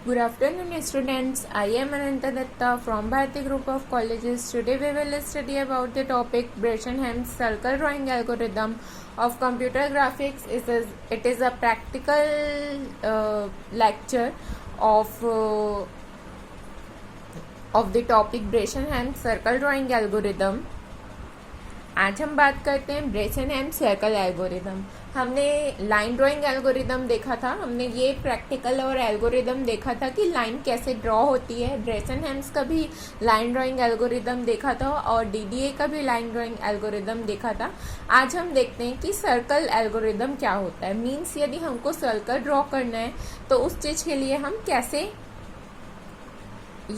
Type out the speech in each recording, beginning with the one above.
Good afternoon, students. I am Ananta Datta from Bharati Group of Colleges. Today we will study about the topic Brashenham's circle drawing algorithm of computer graphics. It is a practical lecture of the topic Brashenham's circle drawing algorithm. आज हम बात करते हैं ब्रेसेनहेम circle algorithm. हमने line drawing algorithm देखा था. हमने ये प्रैक्टिकल और एल्गोरिदम देखा था कि लाइन कैसे ड्रॉ होती है. ब्रेसेनहेम्स का भी लाइन ड्राइंग एल्गोरिदम देखा था और डीडीए का भी लाइन ड्राइंग एल्गोरिदम देखा था. आज हम देखते हैं कि सर्कल एल्गोरिदम क्या होता है. मीन्स यदि हमको सर्कल ड्रॉ करना है तो उस चीज़ के लिए हम कैसे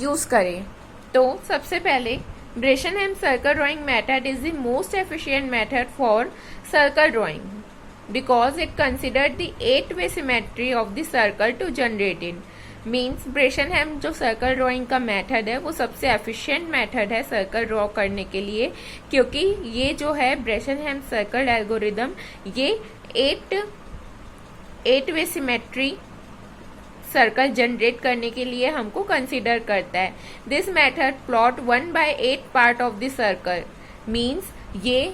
यूज़ करें. तो सबसे पहले Brashenham circle drawing method is the most efficient method for circle drawing because it considers the 8-way symmetry of the circle to generate it. Means Bresenham जो सर्कल ड्राइंग का मेथड है वो सबसे एफिशिएंट मेथड है circle draw करने के लिए, क्योंकि ये जो है ब्रेशनहैम सर्कल एल्गोरिदम ये 8-वे सिमेट्री सर्कल जनरेट करने के लिए हमको कंसीडर करता है. This method plot 1/8 part of the circle. Means ये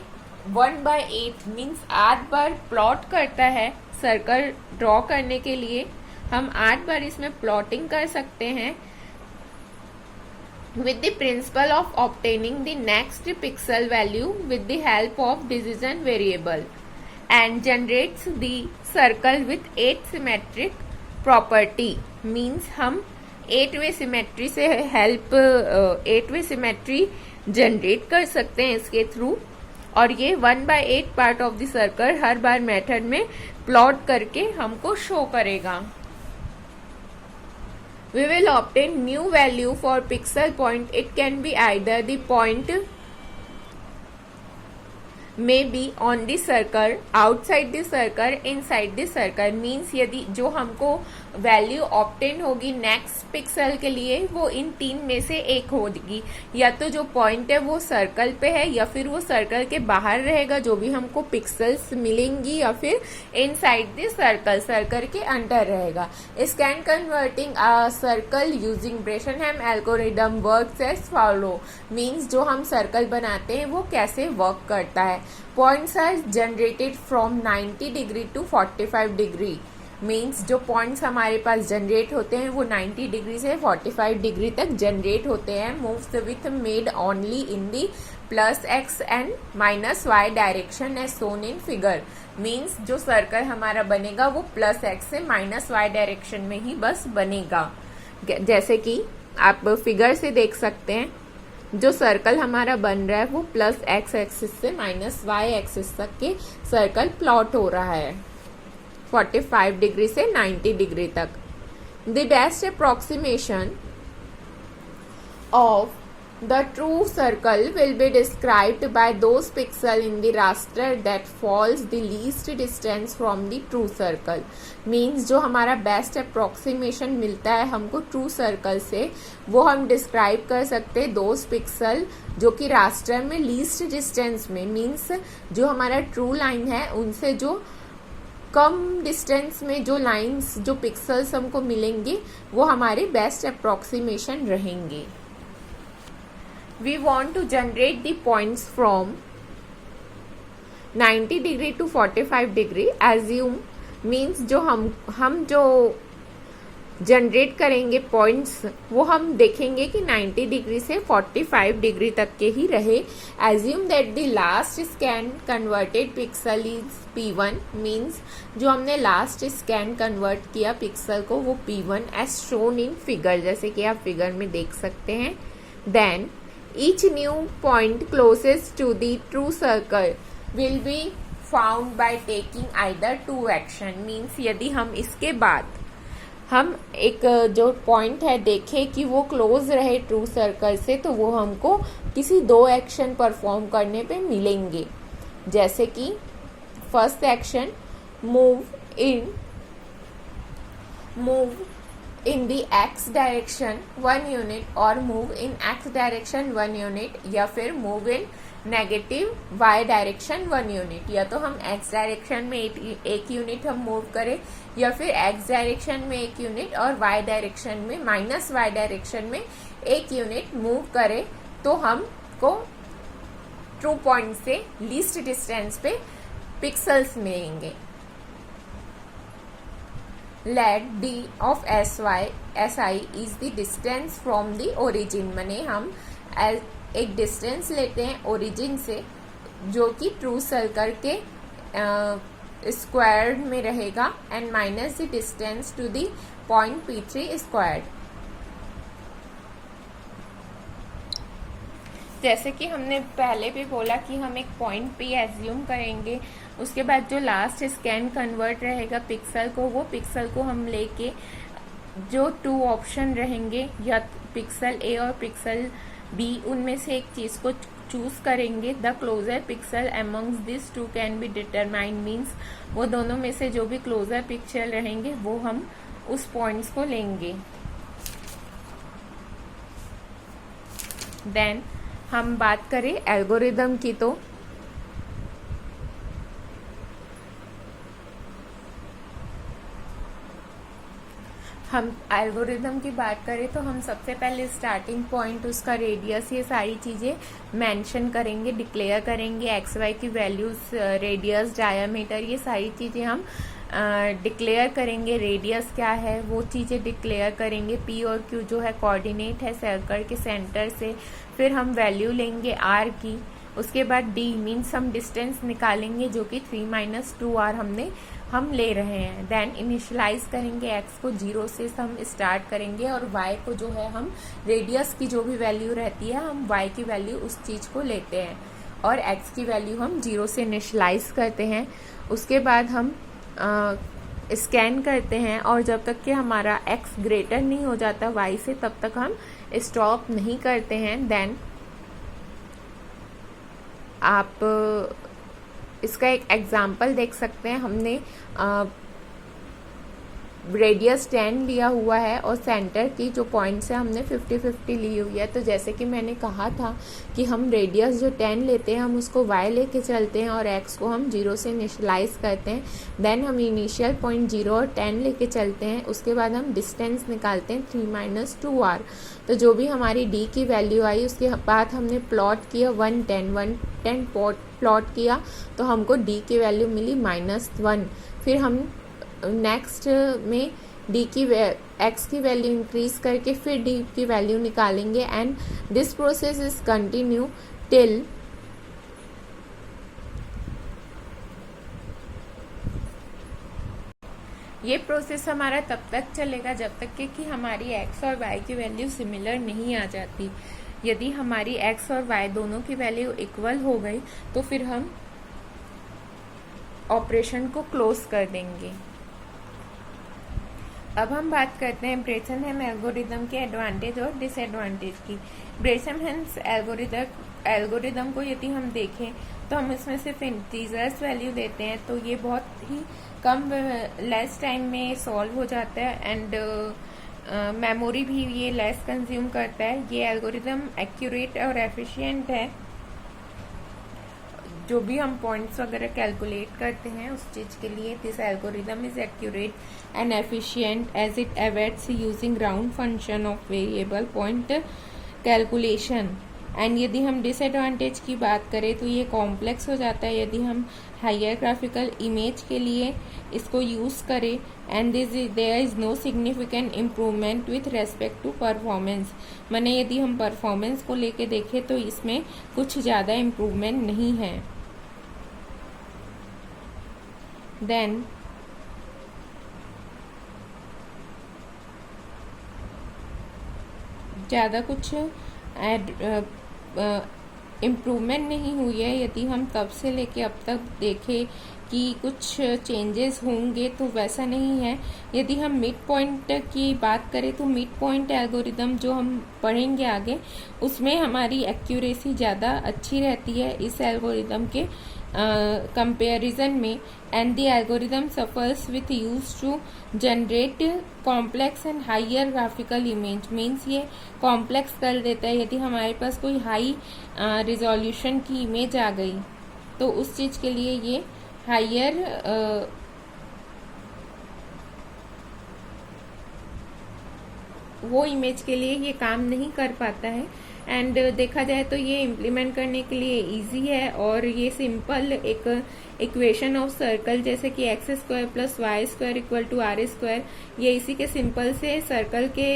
1/8 मीन्स 8 बार प्लॉट करता है. सर्कल ड्रॉ करने के लिए हम 8 बार इसमें प्लॉटिंग कर सकते हैं with the principle of obtaining the next pixel value with the help of decision variable and generates the circle with 8 symmetric property. Means हम 8-वे सिमेट्री से हेल्प 8-वे सिमेट्री जनरेट कर सकते हैं इसके थ्रू, और ये 1/8 पार्ट ऑफ द सर्कल हर बार मेथड में प्लॉट करके हमको शो करेगा. We will obtain new value for pixel point. It can be either the point may be on the circle, outside the circle, inside the circle. Means यदि जो हमको value obtain होगी next pixel के लिए वो इन 3 में से एक होगी. या तो जो पॉइंट है वो सर्कल पे है, या फिर वो सर्कल के बाहर रहेगा जो भी हमको पिक्सल्स मिलेंगी, या फिर इनसाइड द सर्कल सर्कल के अंदर रहेगा. Scan converting a circle using Bresenham algorithm works as follow. Means जो हम सर्कल बनाते हैं वो कैसे वर्क करता है. Points are generated from 90 degree to 45 degree. Means जो पॉइंट्स हमारे पास जनरेट होते हैं वो 90 डिग्री से 45 डिग्री तक जनरेट होते हैं. Moves with made only in the +x and -y direction as shown in figure. Means जो सर्कल हमारा बनेगा वो +x से -y डायरेक्शन में ही बस बनेगा. जैसे कि आप फिगर से देख सकते हैं जो सर्कल हमारा बन रहा है वो +x एक्सिस से -y एक्सिस तक के सर्कल प्लॉट हो रहा है 45 डिग्री से 90 डिग्री तक. The best approximation of the true circle will be described by those pixels in the raster that falls the least distance from the true circle. Means जो हमारा best approximation मिलता है हमको ट्रू सर्कल से वो हम describe कर सकते हैं दोज पिक्सल जो कि रास्टर में लीस्ट डिस्टेंस में. मीन्स जो हमारा ट्रू लाइन है उनसे जो कम डिस्टेंस में जो लाइंस जो पिक्सल्स हमको मिलेंगे वो हमारे बेस्ट अप्रोक्सीमेशन रहेंगे. We want to generate the points from 90 degree to 45 degree. Assume means जो हम जो जनरेट करेंगे पॉइंट्स वो हम देखेंगे कि 90 डिग्री से 45 डिग्री तक के ही रहे. Assume that the last scan converted pixel is P1. Means जो हमने लास्ट स्कैन कन्वर्ट किया पिक्सल को वो P1 as shown in figure, जैसे कि आप फिगर में देख सकते हैं. Then each new point closest to the true circle will be found by taking either two action. Means यदि हम इसके बाद हम एक जो पॉइंट है देखें कि वो क्लोज रहे ट्रू सर्कल से तो वो हमको किसी 2 एक्शन परफॉर्म करने पे मिलेंगे. जैसे कि first action move in the x direction 1 unit और move in x direction 1 unit, या फिर move in negative Y direction 1 unit, या तो हम एक्स डायरेक्शन में एक यूनिट हम मूव करें, या फिर एक्स डायरेक्शन में 1 यूनिट और वाई डायरेक्शन में माइनस वाई डायरेक्शन में 1 यूनिट मूव करें, तो हमको ट्रू पॉइंट से लीस्ट डिस्टेंस पे पिक्सल्स मिलेंगे। Let d of si is the distance from the origin, माने हम एक डिस्टेंस लेते हैं ओरिजिन से जो कि ट्रू सर्कल के स्क्वायर में रहेगा, and minus the distance to the point P3 squared. जैसे कि हमने पहले भी बोला कि हम एक पॉइंट P एज्यूम करेंगे, उसके बाद जो लास्ट स्कैन कन्वर्ट रहेगा पिक्सल को, वो पिक्सल को हम लेके जो 2 ऑप्शन रहेंगे, या पिक्सल A और पिक्सल B, उनमें से एक चीज को चूज करेंगे। The closer pixel amongst this 2 can be determined, means वो दोनों में से जो भी क्लोजर पिक्सल रहेंगे वो हम उस पॉइंट्स को लेंगे। देन हम बात करें एल्गोरिदम की, तो हम एल्गोरिदम की बात करें तो हम सबसे पहले स्टार्टिंग पॉइंट, उसका रेडियस, ये सारी चीज़ें मेंशन करेंगे, डिक्लेयर करेंगे। एक्स वाई की वैल्यूज, रेडियस, डायमीटर, ये सारी चीज़ें हम डिक्लेयर करेंगे। रेडियस क्या है वो चीज़ें डिक्लेयर करेंगे। पी और क्यू जो है कोऑर्डिनेट है सर्कल के सेंटर से। फिर हम वैल्यू लेंगे आर की। उसके बाद डी मीन्स हम डिस्टेंस निकालेंगे जो कि 3 - 2r हम ले रहे हैं। देन इनिशियलाइज करेंगे, एक्स को 0 से हम स्टार्ट करेंगे और वाई को जो है हम रेडियस की जो भी वैल्यू रहती है हम वाई की वैल्यू उस चीज़ को लेते हैं, और एक्स की वैल्यू हम 0 से इनिशियलाइज करते हैं। उसके बाद हम स्कैन करते हैं, और जब तक कि हमारा एक्स ग्रेटर नहीं हो जाता वाई से तब तक हम स्टॉप नहीं करते हैं। देन आप इसका एक एग्जाम्पल देख सकते हैं। हमने रेडियस 10 लिया हुआ है और सेंटर की जो पॉइंट्स है हमने 50-50 ली हुई है। तो जैसे कि मैंने कहा था कि हम रेडियस जो 10 लेते हैं हम उसको y लेके चलते हैं और x को हम 0 से इनिशियलाइज करते हैं। देन हम इनिशियल पॉइंट 0 और 10 लेके चलते हैं। उसके बाद हम डिस्टेंस निकालते हैं 3 - 2r। तो जो भी हमारी d की वैल्यू आई उसके बाद हमने प्लॉट किया 110 प्लॉट किया तो हमको d की वैल्यू मिली -1। फिर हम नेक्स्ट में x की वैल्यू इंक्रीज करके फिर d की वैल्यू निकालेंगे, and this process is continue till ये प्रोसेस हमारा तब तक चलेगा जब तक कि हमारी x और y की वैल्यू सिमिलर नहीं आ जाती। यदि हमारी x और y दोनों की वैल्यू इक्वल हो गई तो फिर हम ऑपरेशन को क्लोज कर देंगे। अब हम बात करते हैं ब्रेसन-हेम एल्गोरिदम के एडवांटेज और डिसएडवांटेज की। ब्रेसन-हेम एल्गोरिदम को यदि हम देखें तो हम इसमें सिर्फ इंटीजर्स वैल्यू देते हैं, तो ये बहुत ही कम लेस टाइम में सॉल्व हो जाता है, एंड मेमोरी भी ये लेस कंज्यूम करता है। ये एल्गोरिदम एक्यूरेट और एफिशिएंट है। जो भी हम पॉइंट्स वगैरह कैलकुलेट करते हैं उस चीज़ के लिए this algorithm is accurate and efficient as it avoids using round function of variable point calculation. And यदि हम डिसएडवांटेज की बात करें तो ये कॉम्प्लेक्स हो जाता है यदि हम हायर ग्राफिकल इमेज के लिए इसको यूज़ करें, and there is no significant improvement with respect to performance. माने यदि हम परफॉर्मेंस को लेके देखें तो इसमें कुछ ज़्यादा इम्प्रूवमेंट नहीं है। देन ज़्यादा कुछ इम्प्रूवमेंट नहीं हुई है। यदि हम तब से लेके अब तक देखें कि कुछ चेंजेस होंगे तो वैसा नहीं है। यदि हम मिड पॉइंट की बात करें तो मिड पॉइंट एल्गोरिदम जो हम पढ़ेंगे आगे उसमें हमारी एक्यूरेसी ज़्यादा अच्छी रहती है इस एल्गोरिदम के कंपेरिजन में, and the algorithm suffers with use to generate complex and higher graphical image. Means ये कॉम्प्लेक्स कर देता है। यदि हमारे पास कोई हाई रिजोल्यूशन की इमेज आ गई तो उस चीज़ के लिए ये हाइयर वो इमेज के लिए ये काम नहीं कर पाता है। एंड देखा जाए तो ये इम्प्लीमेंट करने के लिए इजी है, और ये सिंपल एक इक्वेशन ऑफ सर्कल जैसे कि X square plus Y square equal to R square, ये इसी के सिंपल से सर्कल के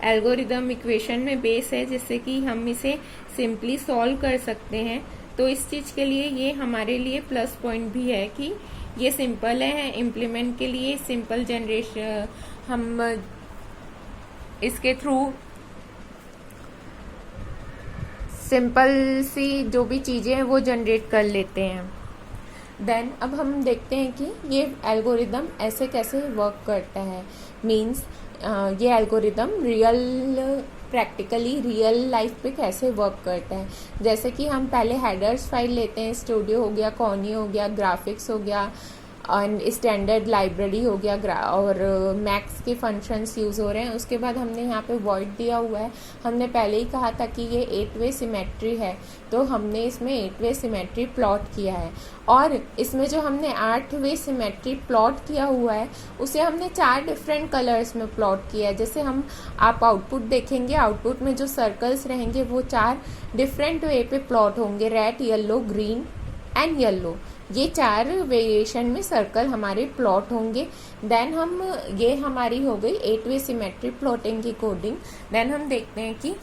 एल्गोरिदम इक्वेशन में बेस है, जिससे कि हम इसे सिंपली सॉल्व कर सकते हैं। तो इस चीज़ के लिए ये हमारे लिए प्लस पॉइंट भी है कि ये सिंपल है इम्प्लीमेंट के लिए। सिंपल जनरेशन हम इसके थ्रू सिंपल सी जो भी चीज़ें हैं वो जनरेट कर लेते हैं। देन अब हम देखते हैं कि ये एल्गोरिदम ऐसे कैसे वर्क करता है। मीन्स ये एल्गोरिदम प्रैक्टिकली रियल लाइफ पे कैसे वर्क करता है। जैसे कि हम पहले हेडर्स फाइल लेते हैं, स्टूडियो हो गया, कॉनी हो गया, ग्राफिक्स हो गया, और स्टैंडर्ड लाइब्रेरी हो गया, और मैक्स के फंक्शंस यूज़ हो रहे हैं। उसके बाद हमने यहाँ पे वॉइड दिया हुआ है। हमने पहले ही कहा था कि ये 8 वे सिमेट्री है, तो हमने इसमें 8 वे सिमेट्री प्लॉट किया है। और इसमें जो हमने 8 वे सिमेट्री प्लॉट किया हुआ है उसे हमने 4 डिफरेंट कलर्स में प्लॉट किया है। जैसे आप आउटपुट देखेंगे, आउटपुट में जो सर्कल्स रहेंगे वो 4 डिफरेंट वे पे प्लॉट होंगे, red, yellow, green and yellow. ये 4 वेरिएशन में सर्कल हमारे प्लॉट होंगे। देन ये हमारी हो गई 8 वे सिमेट्री प्लॉटिंग की कोडिंग। देन हम देखते हैं कि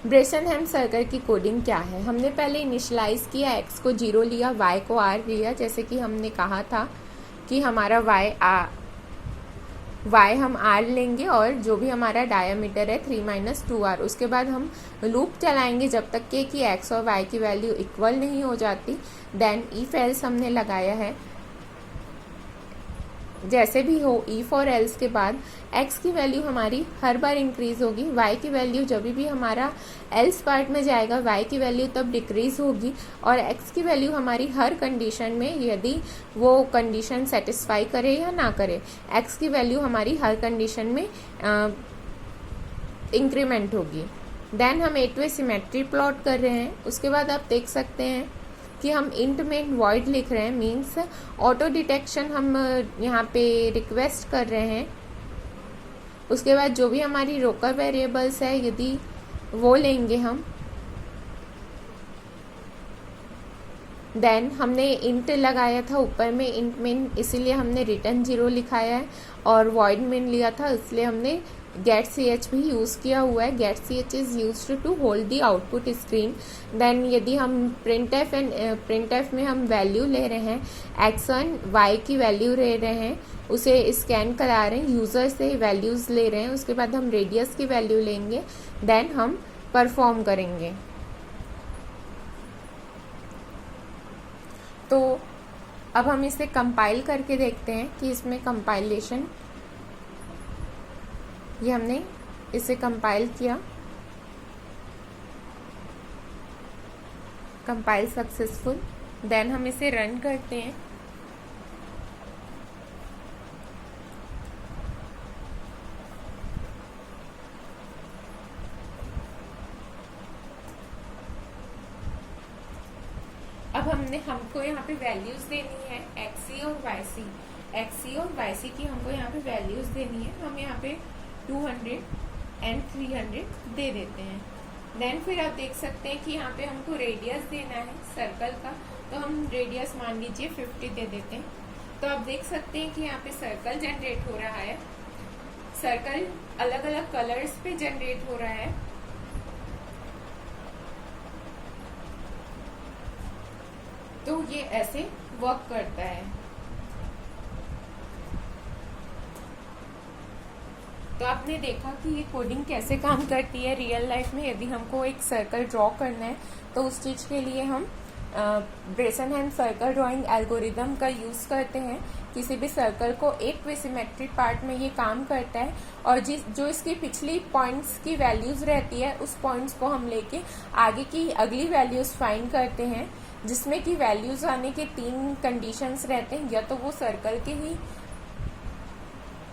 ब्रेसन-हेम सर्कल की कोडिंग क्या है। हमने पहले इनिशलाइज किया, x को 0 लिया, y को r लिया। जैसे कि हमने कहा था कि हमारा y हम r लेंगे और जो भी हमारा डायामीटर है 3 - 2r। उसके बाद हम लूप चलाएंगे जब तक कि x और y की वैल्यू इक्वल नहीं हो जाती। देन इफ एल्स हमने लगाया है, जैसे भी हो इफ और एल्स के बाद x की वैल्यू हमारी हर बार इंक्रीज होगी, y की वैल्यू जब भी हमारा एल्स पार्ट में जाएगा y की वैल्यू तब डिक्रीज होगी, और x की वैल्यू हमारी हर कंडीशन में, यदि वो कंडीशन सेटिस्फाई करे या ना करे, x की वैल्यू हमारी हर कंडीशन में इंक्रीमेंट होगी। देन हम 8 वे सिमेट्री प्लॉट कर रहे हैं। उसके बाद आप देख सकते हैं कि हम इंट में वॉइड लिख रहे हैं। मीन्स ऑटो डिटेक्शन हम यहाँ पे रिक्वेस्ट कर रहे हैं। उसके बाद जो भी हमारी रोकर वेरिएबल्स है यदि वो लेंगे हम। देन हमने इंट लगाया था ऊपर में, इंट में इसीलिए हमने रिटर्न 0 लिखाया है, और वॉइड में लिया था इसलिए हमने गेट ch भी यूज़ किया हुआ है। Get ch is used to hold the output screen. Then यदि हम प्रिंटफ में हम वैल्यू ले रहे हैं, x1 y की वैल्यू ले रहे हैं, उसे स्कैन करा रहे हैं, यूज़र से वैल्यूज़ ले रहे हैं। उसके बाद हम रेडियस की वैल्यू लेंगे, देन हम परफॉर्म करेंगे। तो अब हम इसे कंपाइल करके देखते हैं कि इसमें कंपाइलेशन, ये हमने इसे कंपाइल किया, कंपाइल सक्सेसफुल। देन हम इसे रन करते हैं। अब हमको यहाँ पे वैल्यूज देनी है एक्सी और वाईसी। एक्सी और वाईसी की हमको यहाँ पे वैल्यूज देनी है। हम यहाँ पे 200 एंड 300 दे देते हैं। देन फिर आप देख सकते हैं कि यहाँ पे हमको रेडियस देना है सर्कल का, तो हम रेडियस मान लीजिए 50 दे देते हैं। तो आप देख सकते हैं कि यहाँ पे सर्कल जनरेट हो रहा है। सर्कल अलग अलग कलर्स पे जनरेट हो रहा है। तो ये ऐसे वर्क करता है। तो आपने देखा कि ये कोडिंग कैसे काम करती है रियल लाइफ में। यदि हमको एक सर्कल ड्रॉ करना है तो उस चीज़ के लिए हम ब्रेसन-हेम सर्कल ड्राइंग एल्गोरिदम का यूज़ करते हैं। किसी भी सर्कल को इक्विसिमेट्रिक पार्ट में ये काम करता है, और जो इसकी पिछली पॉइंट्स की वैल्यूज रहती है उस पॉइंट्स को हम लेके आगे की अगली वैल्यूज फाइंड करते हैं, जिसमें कि वैल्यूज आने के 3 कंडीशंस रहते हैं, या तो वो सर्कल के ही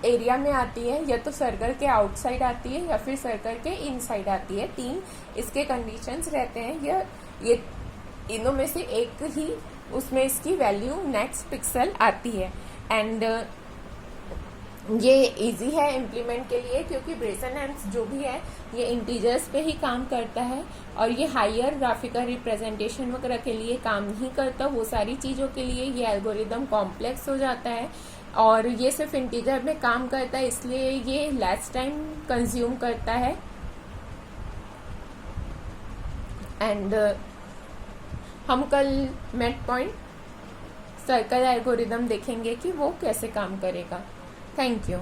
एरिया में आती है, या तो सर्कल के आउटसाइड आती है, या फिर सर्कल के इनसाइड आती है। 3 इसके कंडीशंस रहते हैं, ये इनों में से एक ही उसमें इसकी वैल्यू नेक्स्ट पिक्सल आती है। एंड ये इजी है इम्प्लीमेंट के लिए, क्योंकि ब्रेसनहेम्स जो भी है ये इंटीजर्स पे ही काम करता है, और ये हायर ग्राफिकल रिप्रेजेंटेशन वगैरह के लिए काम नहीं करता। वो सारी चीज़ों के लिए ये एल्गोरिदम कॉम्प्लेक्स हो जाता है, और ये सिर्फ इंटीजर में काम करता है, इसलिए ये लेस टाइम कंज्यूम करता है। एंड हम कल मेट पॉइंट सर्कल एल्गोरिदम देखेंगे कि वो कैसे काम करेगा। Thank you.